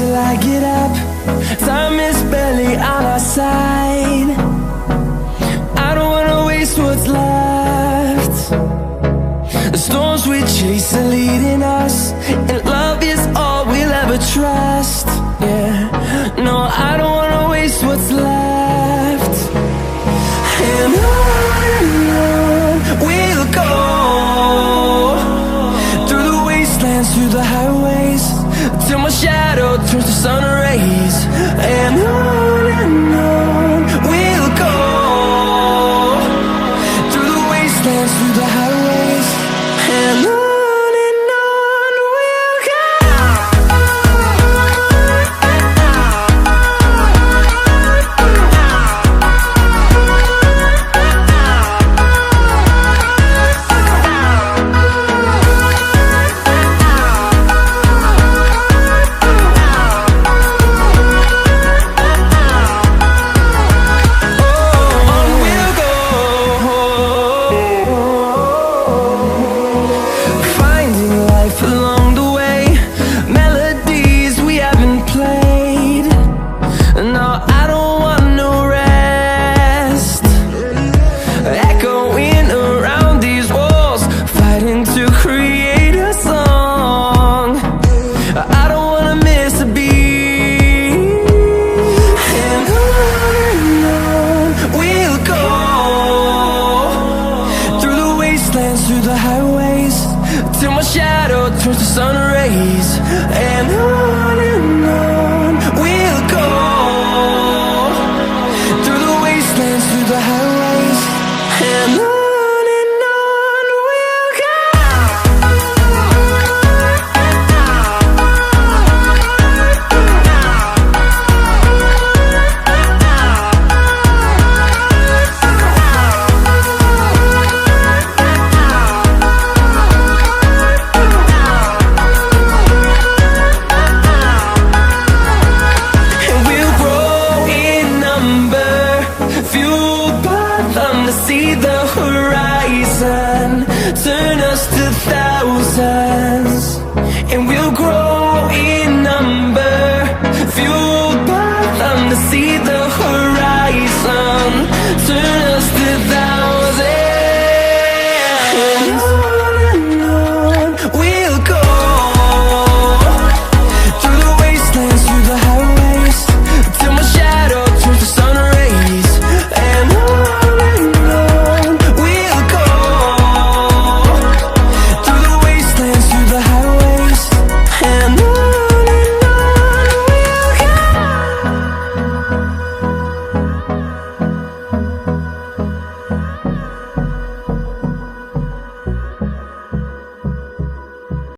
till I get up. Time is barely on our side. I don't wanna waste what's left. The storms we chase are leading us, and love is all we'll ever trust. Yeah, no, I don't wanna waste what's left. And on we'll go, through the wastelands, through the highways, till my shadow turns to sun rays. And on we'll go, through the wastelands, through the highways, and on we'll go. Through the highways, till my shadow turns to sun rays. And on we'll go, through the wastelands, through the highways, and on we'll go. See the horizon, turn us to thousands, and we'll grow in number, fueled by them to see the horizon.